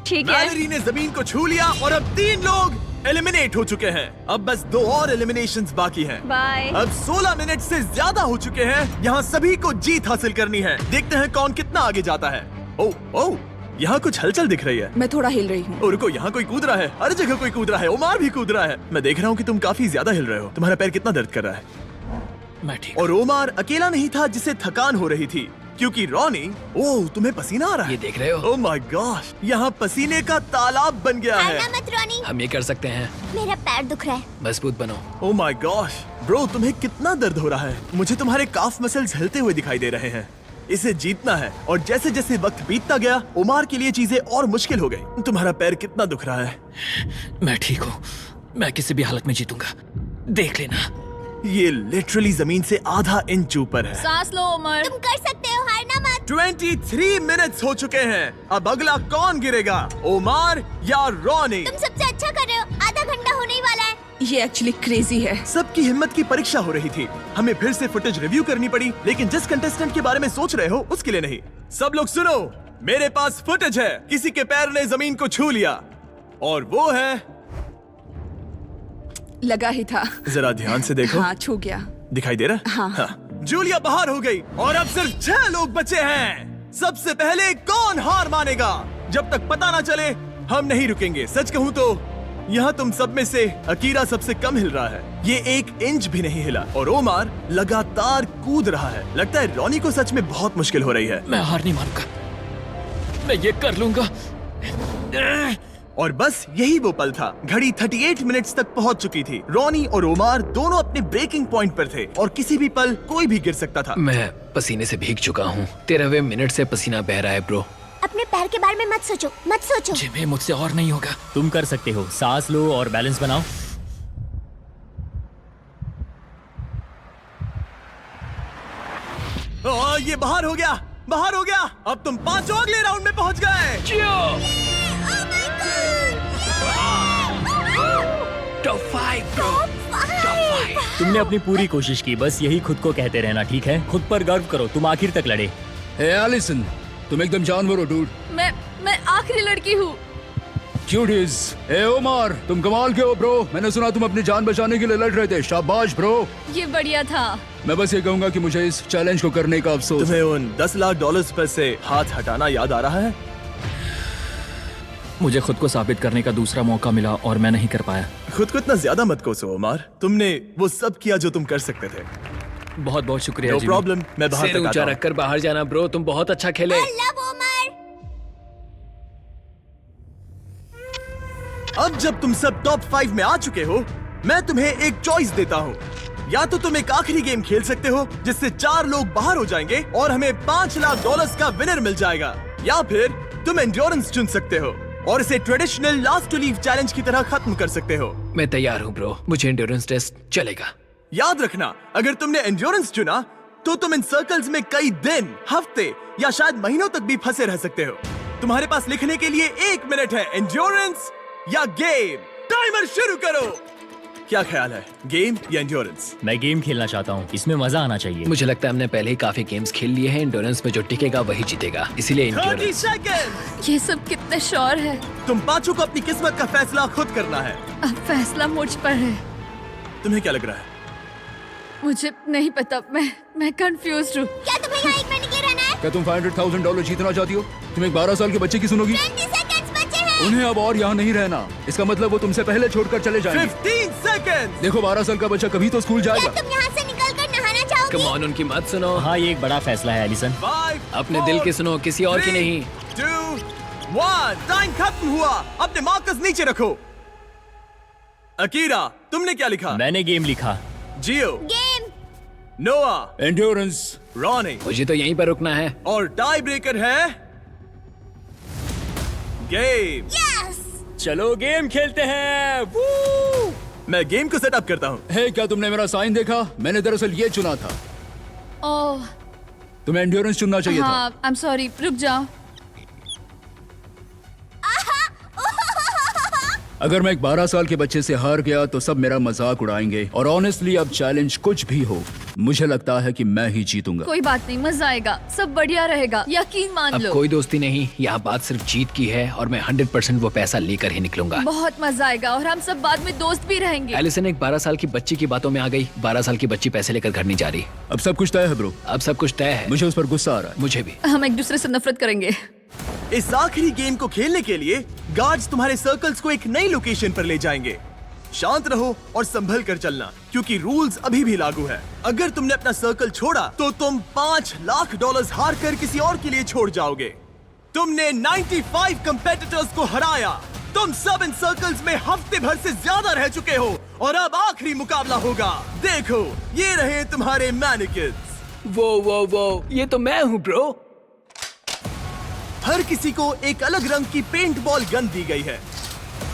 ठीक है। मैलोरी ने जमीन को छू लिया और अब 3 लोग एलिमिनेट हो चुके हैं। अब बस 2 और एलिमिनेशंस बाकी हैं। बाय। अब 16 मिनट से ज्यादा हो चुके हैं। यहाँ सभी को जीत हासिल करनी है। देखते हैं कौन कितना आगे जाता है। ओह, यहाँ कुछ हलचल दिख रही है। मैं थोड़ा हिल रही हूँ। और रुको, यहाँ कोई कूद रहा है। हर जगह कोई कूद रहा है। ओमार भी कूद रहा है। मैं देख रहा हूँ कि तुम काफी ज्यादा हिल रहे हो। तुम्हारा पैर कितना दर्द कर रहा है? मैं ठीक। और ओमार अकेला नहीं था जिसे थकान हो रही थी, क्योंकि रॉनी, ओह, तुम्हें पसीना आ रहा है। ये देख रहे हो? ओह माय गॉश, यहाँ पसीने का तालाब बन गया है। हारना मत रॉनी, हम ये कर सकते हैं। मेरा पैर दुख रहा है। मजबूत बनो। ओह माय गॉश ब्रो, तुम्हें कितना दर्द हो रहा है। मुझे तुम्हारे काफ मसल्स हिलते हुए दिखाई दे रहे हैं। इसे जीतना है। और जैसे जैसे वक्त बीतता गया, ओमार के लिए चीजें और मुश्किल हो गई। तुम्हारा पैर कितना दुख रहा है? मैं ठीक हूँ, मैं किसी भी हालत में जीतूंगा, देख लेना। ये लिटरली जमीन से आधा इंच ऊपर है। सांस लो उमर, तुम कर सकते हो, हारना मत। 23 मिनट्स हो चुके हैं। अब अगला कौन गिरेगा, ओमार या रॉनी? तुम सबसे अच्छा कर रहे हो। आधा घंटा होने ही वाला है। ये एक्चुअली क्रेजी है। सबकी हिम्मत की परीक्षा हो रही थी। हमें फिर से फुटेज रिव्यू करनी पड़ी, लेकिन जिस कंटेस्टेंट के बारे में सोच रहे हो उसके लिए नहीं। सब लोग सुनो, मेरे पास फुटेज है। किसी के पैर ने जमीन को छू लिया और वो है, लगा ही था। जरा ध्यान से देखो। हाँ, छू गया। दिखाई दे रहा? हाँ। जूलिया बाहर हो गई और अब सिर्फ 6 लोग बचे हैं। सबसे पहले कौन हार मानेगा? जब तक पता ना चले हम नहीं रुकेंगे। सच कहूँ तो यहाँ तुम सब में से अकीरा सबसे कम हिल रहा है। ये 1 इंच भी नहीं हिला और ओमार लगातार कूद रहा है। लगता है रॉनी को सच में बहुत मुश्किल हो रही है। मैं हार नहीं मानूंगा, मैं ये कर लूंगा। और बस यही वो पल था। घड़ी 38 मिनट्स तक पहुंच चुकी थी। रॉनी और ओमार दोनों अपने ब्रेकिंग पॉइंट पर थे और किसी भी पल कोई भी गिर सकता था। मैं पसीने से भीग चुका हूँ। 13वें मिनट से पसीना बह रहा है ब्रो। अपने पैर के बारे में मत सोचो, मत सोचो। जिमी, मुझसे और नहीं होगा। तुम कर सकते हो। सांस लो और बैलेंस बनाओ। ये बाहर हो गया, बाहर हो गया। अब तुम 5 अगले राउंड में पहुंच गए। Top 5 bro, top 5। तुमने अपनी पूरी कोशिश की, बस यही खुद को कहते रहना, ठीक है? खुद पर गर्व करो, तुम आखिर तक लड़े। हे एलिसन, तुम एकदम जानवर हो डूड। मैं आखिरी लड़की हूँ। क्यूटीज। हे ओमार, तुम कमाल के हो ब्रो। मैंने सुना तुम अपनी जान बचाने के लिए लड़ रहे थे। शाबाश ब्रो। ये बढ़िया था। मैं बस ये कहूंगा कि मुझे इस चैलेंज को करने का अफसोस। तुम्हें उन $10 लाख पर से हाथ हटाना याद आ रहा है? मुझे खुद को साबित करने का दूसरा मौका मिला और मैं नहीं कर पाया। खुद को इतना ज्यादा मत कोसो ओमार। तुमने वो सब किया जो तुम कर सकते थे। बहुत बहुत शुक्रिया। नो प्रॉब्लम, मैं बाहर सिर तक ऊंचा आता हूं। रखकर बाहर जाना ब्रो, तुम बहुत अच्छा खेले। अब जब तुम सब टॉप 5 में आ चुके हो, मैं तुम्हें एक चॉइस देता हूँ। या तो तुम एक आखिरी गेम खेल सकते हो जिससे 4 लोग बाहर हो जाएंगे और हमें $5 लाख का विनर मिल जाएगा, या फिर तुम एंड्योरेंस चुन सकते हो और इसे traditional last to leave challenge की तरह खत्म कर सकते हो। मैं तैयार हूँ ब्रो, मुझे एंड्योरेंस टेस्ट चलेगा। याद रखना, अगर तुमने एंड्योरेंस चुना तो तुम इन सर्कल्स में कई दिन, हफ्ते या शायद महीनों तक भी फंसे रह सकते हो। तुम्हारे पास लिखने के लिए 1 मिनट है। एंड्योरेंस या गेम? टाइमर शुरू करो। क्या ख्याल है, गेम या एंड्योरेंस? मैं गेम खेलना चाहता हूँ, इसमें मजा आना चाहिए। मुझे लगता है हमने पहले ही काफी गेम्स खेल लिए हैं। एंड्योरेंस में जो टिकेगा वही जीतेगा, इसीलिए 30 एंड्योरेंस। सेकंड। ये सब कितने श्योर है। तुम पांचों को अपनी किस्मत का फैसला खुद करना है। अब फैसला मुझ पर है। तुम्हें क्या लग रहा है? मुझे नहीं पता, मैं कंफ्यूज्ड हूँ। क्या तुम्हें यहाँ 1 मिनट के लिए रहना है? क्या तुम $500,000 जीतना चाहती हो? तुम एक 12 साल के बच्चे की सुनोगी? 20 सेकंड्स बचे हैं। उन्हें अब और यहाँ नहीं रहना। इसका मतलब वो तुमसे पहले छोड़कर चले जाएंगे। 15 सेकंड। देखो, 12 साल का बच्चा कभी तो स्कूल क्या जाएगा। तुम यहाँ से निकलकर नहाना चाहोगी? कम ऑन, उनकी मत सुनो। हाँ, ये एक बड़ा फैसला है एलिसन। 5, अपने दिल की सुनो, किसी और की नहीं। 2, 1। टाइम खत्म हुआ। अपने मार्कर्स नीचे रखो। अकीरा, तुमने क्या लिखा? मैंने गेम लिखा। जियो, गेम। नोआ, एंड्योरेंस। रॉनी, मुझे तो यहीं पर रुकना है। और टाई ब्रेकर है गेम। यस। चलो गेम खेलते हैं। वू! मैं गेम को सेटअप करता हूँ। हे, क्या तुमने मेरा साइन देखा? मैंने दरअसल ये चुना था। ओह तुम्हें एंड्योरेंस चुनना चाहिए था। हाँ, आई एम सॉरी, रुक जाओ। अगर मैं एक 12 साल के बच्चे से हार गया तो सब मेरा मजाक उड़ाएंगे, और ऑनेस्टली अब चैलेंज कुछ भी हो, मुझे लगता है कि मैं ही जीतूंगा। कोई बात नहीं, मजा आएगा, सब बढ़िया रहेगा, यकीन मान अब लो। कोई दोस्ती नहीं, यहाँ बात सिर्फ जीत की है और मैं 100% वो पैसा लेकर ही निकलूंगा। बहुत मजा आएगा और हम सब बाद में दोस्त भी रहेंगे। एलिसन एक 12 साल की बच्ची की बातों में आ गई। 12 साल की बच्ची पैसे लेकर घर नहीं जा रही। अब सब कुछ तय है ब्रो। अब सब कुछ तय है। मुझे उस पर गुस्सा आ रहा है। मुझे भी। हम एक दूसरे से नफरत करेंगे। इस आखिरी गेम को खेलने के लिए गार्ड्स तुम्हारे सर्कल्स को एक नई लोकेशन पर ले जाएंगे। शांत रहो और संभल कर चलना, क्योंकि रूल्स अभी भी लागू है। अगर तुमने अपना सर्कल छोड़ा तो तुम $5 लाख हार कर किसी और के लिए छोड़ जाओगे। तुमने 95 कंपेटिटर्स को हराया। तुम सब इन सर्कल्स में हफ्ते भर से ज्यादा रह चुके हो और अब आखिरी मुकाबला होगा। देखो, ये रहे तुम्हारे मैनिकिन्स। वो ये तो मैं हूँ ब्रो। हर किसी को एक अलग रंग की पेंट बॉल गन दी गई है।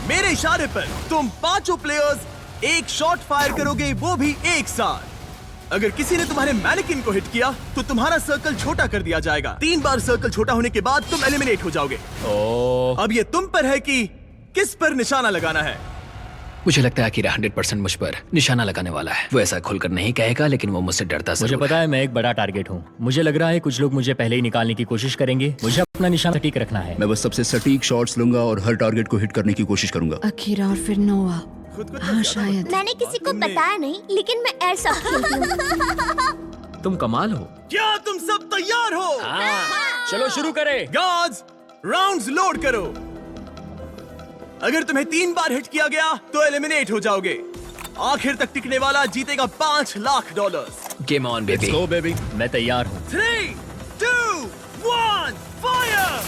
मेरे इशारे पर तुम पांचों प्लेयर्स एक शॉट फायर करोगे, वो भी एक साथ। अगर किसी ने तुम्हारे मैनिकिन को हिट किया तो तुम्हारा सर्कल छोटा कर दिया जाएगा। 3 बार सर्कल छोटा होने के बाद तुम एलिमिनेट हो जाओगे। अब ये तुम पर है कि किस पर निशाना लगाना है। मुझे लगता है अकीरा 100% मुझ पर निशाना लगाने वाला है। वो ऐसा खुलकर नहीं कहेगा, लेकिन वो मुझसे डरता मुझे जरूर पता है मैं एक बड़ा टारगेट हूँ। मुझे लग रहा है कुछ लोग मुझे पहले ही निकालने की कोशिश करेंगे। मुझे अपना निशाना सटीक रखना है। मैं बस सबसे सटीक शॉट्स लूंगा और हर टारगेट को हिट करने की कोशिश करूंगा। अकीरा और फिर नोआ। हाँ शायद। मैंने किसी को बताया नहीं, लेकिन मैं एयरसॉफ्ट खेलती हूँ। तुम कमाल हो। क्या तुम सब तैयार हो? चलो शुरू करें। गार्ड्स, राउंड्स लोड करो। अगर तुम्हें 3 बार हिट किया गया तो एलिमिनेट हो जाओगे। आखिर तक टिकने वाला जीतेगा $5 lakh. Game on baby. Go baby. मैं तैयार हूँ। 3, 2, 1, फायर!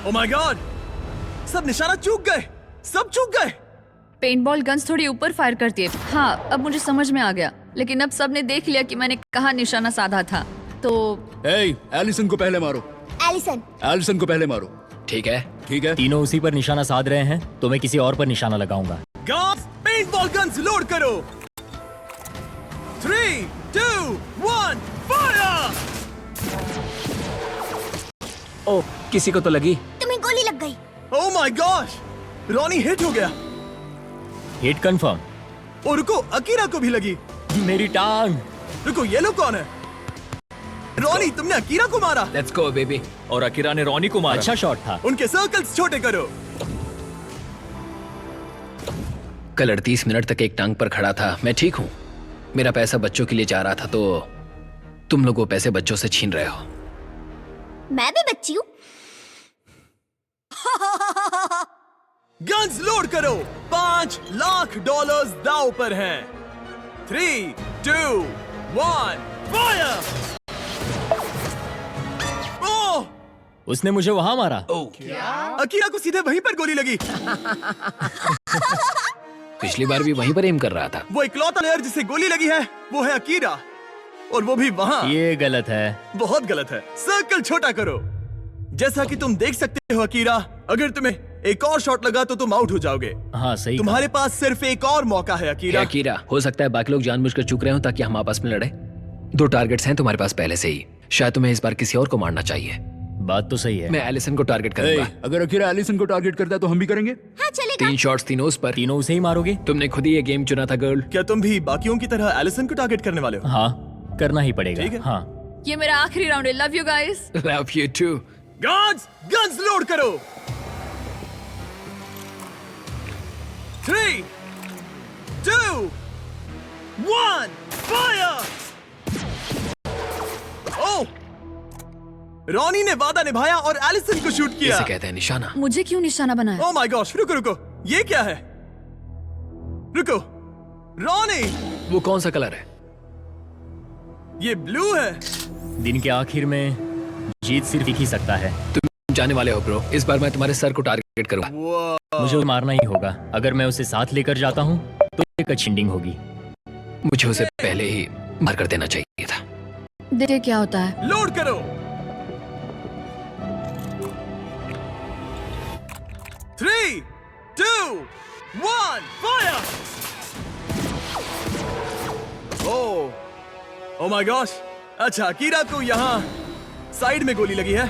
ओह माय गॉड, सब निशाना चूक गए, सब चूक गए। पेंटबॉल गन्स थोड़ी ऊपर फायर करती है। हाँ, अब मुझे समझ में आ गया, लेकिन अब सबने देख लिया कि मैंने कहाँ निशाना साधा था। तो एलिसन को पहले मारो। एलिसन को पहले मारो। ठीक है, ठीक है। तीनों उसी पर निशाना साध रहे हैं, तो मैं किसी और पर निशाना लगाऊंगा। गार्ड्स, पेंटबॉल गन्स लोड करो। 3, 2, 1, फायर! ओ, किसी को तो लगी। तुम्हें गोली लग गई। Oh my gosh, Ronnie hit हो गया। Hit confirm. और रुको, अकीरा को भी लगी। मेरी टांग। रुको, ये लोग कौन है? रॉनी, तुमने अकीरा को मारा। Let's go baby. और अकीरा ने रॉनी को मारा। अच्छा शॉट था। उनके सर्कल्स छोटे करो। कल 38 मिनट तक एक टांग पर खड़ा था। मैं ठीक हूँ। मेरा पैसा बच्चों के लिए जा रहा था, तो तुम लोग वो पैसे बच्चों से छीन रहे हो। मैं भी बच्ची हूँ। गन्स लोड करो। $5 लाख दांव पर हैं। 3, 2, 1, फायर! ओह! उसने मुझे वहां मारा। अकीरा को सीधे वहीं पर गोली लगी। पिछली बार भी वहीं पर एम कर रहा था। वो इकलौता प्लेयर जिसे गोली लगी है वो है अकीरा, और वो भी वहां। ये गलत है। बहुत गलत है। सर्कल छोटा करो। जैसा कि तुम देख सकते हो अकीरा, अगर तुम्हें एक और शॉट लगा तो तुम आउट हो जाओगे। हाँ सही। तुम्हारे पास सिर्फ एक और मौका है अकीरा। अकीरा, हो सकता है बाकी लोग जानबूझकर चुक रहे हो ताकि हम आपस में लड़े। 2 टारगेट्स हैं तुम्हारे पास पहले से ही। शायद तुम्हें इस बार किसी और को मारना चाहिए। बात तो सही है। मैं एलिसन को टारगेट करूंगा। अगर अकीरा एलिसन को टारगेट करता है तो हम भी करेंगे। हाँ चलेगा। 3 शॉट्स तीनों उस पर। तीनों उसे ही मारोगे? तुमने खुद ही ये गेम चुना था गर्ल। क्या तुम भी बाकियों की तरह एलिसन को टारगेट करने वाले हो? हाँ, करना ही पड़ेगा। ठीक है। हाँ। ये मेरा आखिरी राउंड है। Love you guys. Love you too. Guards, guns load करो। 3, 2, 1, फायर! ओह! रॉनी ने वादा निभाया और एलिसन को शूट किया। इसे कहते हैं निशाना। मुझे क्यों निशाना बनाया? ओह माय गॉश, रुको रुको, ये क्या है? रुको, रॉनी, वो कौन सा कलर है? ये ब्लू है। दिन के आखिर में जीत सिर्फ एक ही सकता है। तुम जाने वाले हो ब्रो। इस बार मैं तुम्हारे सर को टारगेट करूंगा। मुझे उसे मारना ही होगा। अगर मैं उसे साथ लेकर जाता हूँ तो एक छिंडिंग होगी। मुझे उसे पहले ही मार कर देना चाहिए था। देखिए क्या होता है। लोड करो। 3, 2, 1, फायर! Oh my gosh. अच्छा, अकीरा को यहाँ साइड में गोली लगी है,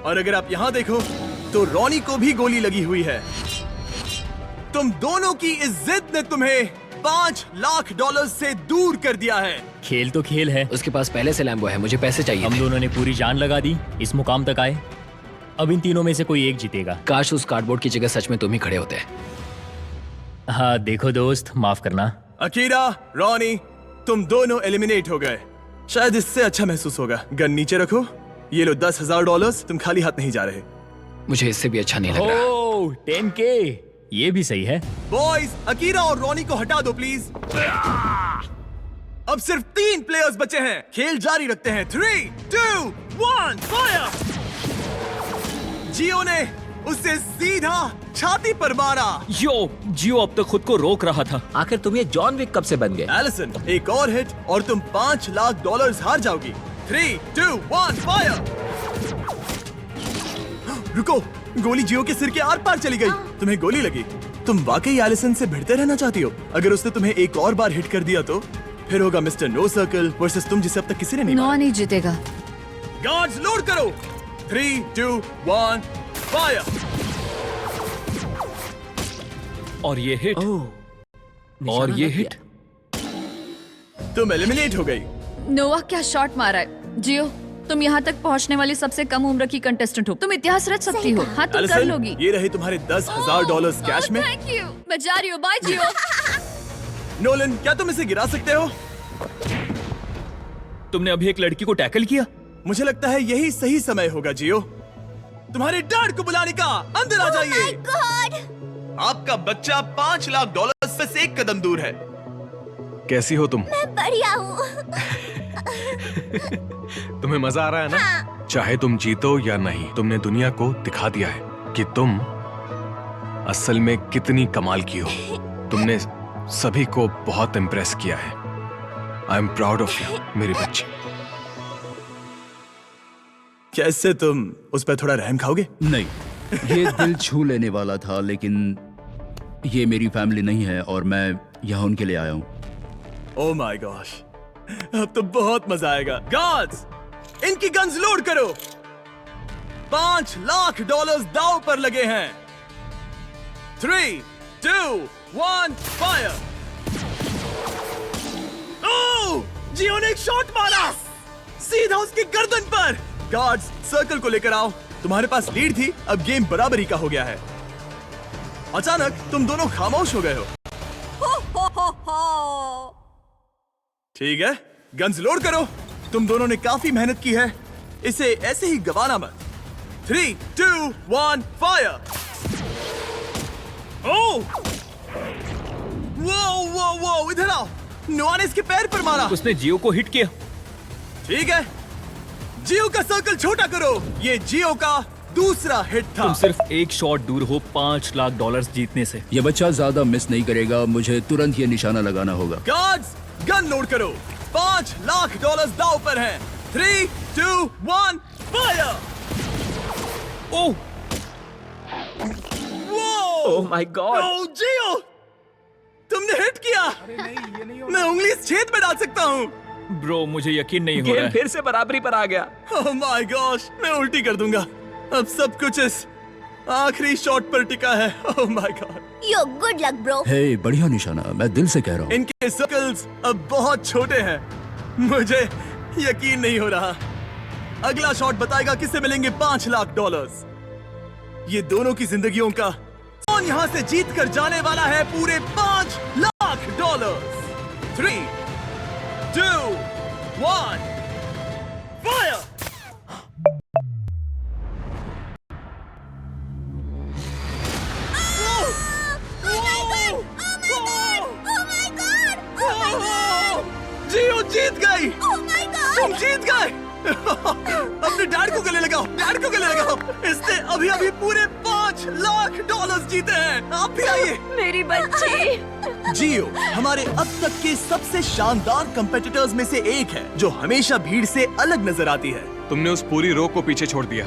और अगर आप यहाँ देखो तो रॉनी को भी गोली लगी हुई है। तुम दोनों की इस जिद ने तुम्हें $5 लाख से दूर कर दिया है। खेल तो खेल है। उसके पास पहले से लैम्बो है। मुझे पैसे चाहिए। हम दोनों ने पूरी जान लगा दी, इस मुकाम तक आए। अब इन तीनों में से कोई एक जीतेगा। काश उस कार्डबोर्ड की जगह सच में तुम ही खड़े होते। हाँ देखो दोस्त, माफ करना। अकीरा, रॉनी, तुम दोनों एलिमिनेट हो गए। शायद इससे अच्छा महसूस होगा। गन नीचे रखो। ये लो $10,000। तुम खाली हाथ नहीं जा रहे। मुझे इससे भी अच्छा नहीं लग रहा। ओह, 10K, ये भी सही है। बॉयज, अकीरा और रॉनी को हटा दो प्लीज। अब सिर्फ 3 प्लेयर्स बचे हैं। खेल जारी रखते हैं। 3, 2, 1, फायर! जियो ने उसे सीधा छाती पर मारा। जियो अब तक खुद को रोक रहा था। आखिर तुम ये जॉन विक कब से बन गए? एलिसन, एक और हिट और तुम $5 लाख हार जाओगी। 3, 2, 1, फायर! रुको, गोली जियो के सिर के आर पार चली गई। तुम्हें गोली लगी। तुम वाकई एलिसन से भिड़ते रहना चाहती हो? अगर उसने तुम्हें एक और बार हिट कर दिया तो फिर होगा मिस्टर नो सर्कल वर्सेस तुम, जिसे अब तक किसी ने नहीं नोआ मारा। नहीं जीतेगा। गार्ड्स लोड करो। 3, 2, 1, फायर! और ये हिट और ये हिट। तुम एलिमिनेट हो गई। नोवा क्या शॉट मारा है। जियो, तुम यहाँ तक पहुँचने वाली सबसे कम उम्र की कंटेस्टेंट हो। तुम इतिहास रच सकती हो। हाँ, तुम कर एलिसन, लोगी। ये रहे तुम्हारे $10,000 कैश में। Thank you. मैं जा रही हूँ। बाय जियो। नोलन, क्या तुम इसे गिरा सकते हो? तुमने अभी एक लड़की को टैकल किया। मुझे लगता है यही सही समय होगा जियो। तुम्हारे डैड को बुलाने का। अंदर आ जाइए। आपका बच्चा $5 लाख से एक कदम दूर है। कैसी हो तुम? मैं बढ़िया हूँ। तुम्हें मजा आ रहा है ना? चाहे तुम जीतो या नहीं, तुमने दुनिया को दिखा दिया है कि तुम असल में कितनी कमाल की हो। तुमने सभी को बहुत इम्प्रेस किया है। I am proud of you मेरी बच्ची। कैसे तुम उस पर थोड़ा रहम खाओगे? नहीं, ये दिल छू लेने वाला था, लेकिन ये मेरी फैमिली नहीं है और मैं यहाँ उनके लिए आया हूँ। ओह माय गॉश, अब तो बहुत मजा आएगा। गार्ड्स, इनकी गन्स लोड करो। $5 लाख दांव पर लगे हैं। 3, 2, 1, फायर। ओह, जियो ने एक शॉट मारा सीधा उसकी गर्दन पर। गार्ड्स, सर्कल को लेकर आओ। तुम्हारे पास लीड थी, अब गेम बराबरी का हो गया है। अचानक तुम दोनों खामोश हो गए हो। ठीक है, गन्स लोड करो। तुम दोनों ने काफी मेहनत की है, इसे ऐसे ही गवाना मत। 3, 2, 1, फायर। ओह, वो इधर आओ। नोआ ने इसके पैर पर मारा। उसने जियो को हिट किया। ठीक है, जियो का सर्कल छोटा करो। ये जियो का दूसरा हिट था। तुम सिर्फ एक शॉट दूर हो $5 लाख जीतने से। ये बच्चा ज्यादा मिस नहीं करेगा, मुझे तुरंत ये निशाना लगाना होगा। गार्ड्स, गन लोड करो। $5 लाख दांव पर हैं। 3, 2, 1, fire. Oh, oh my god. Oh जियो, तुमने हिट किया। मैं उंगली इस छेद में डाल सकता हूँ। ब्रो, मुझे यकीन नहीं हो रहा गेम है। फिर से बराबरी पर आ गया। ओह माय गॉश, मैं उल्टी कर दूंगा। अब सब कुछ इस आखिरी शॉट पर टिका है। Oh my god. Yo good luck bro. Hey, बढ़िया निशाना, मैं दिल से कह रहा हूँ। इनके सर्कल्स अब बहुत छोटे हैं। मुझे यकीन नहीं हो रहा। अगला शॉट बताएगा किसे मिलेंगे $5 लाख। ये दोनों की जिंदगियों का कौन यहाँ से जीत कर जाने वाला है पूरे $5 लाख। 3, 2, 1, फायर। जियो जीत गई। तुम जीत गए। अपने डैड को गले लगाओ, डैड को गले लगाओ। इसने अभी अभी पूरे $5 लाख जीते हैं। आप भी आइए। मेरी बच्ची। जियो हमारे अब तक के सबसे शानदार कंपेटिटर्स में से एक है, जो हमेशा भीड़ से अलग नजर आती है। तुमने उस पूरी रो को पीछे छोड़ दिया।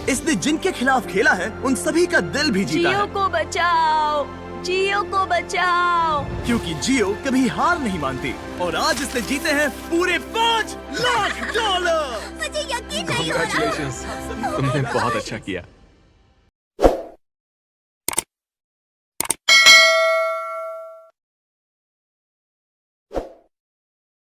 इसने जिनके खिलाफ खेला है उन सभी का दिल भी जीता जियो है। को बचाओ, जियो को बचाओ। क्योंकि जियो कभी हार नहीं मानती और आज इसने जीते हैं पूरे $5 लाख। मुझे यकीन नहीं हो रहा। Congratulations, तुमने बहुत अच्छा किया।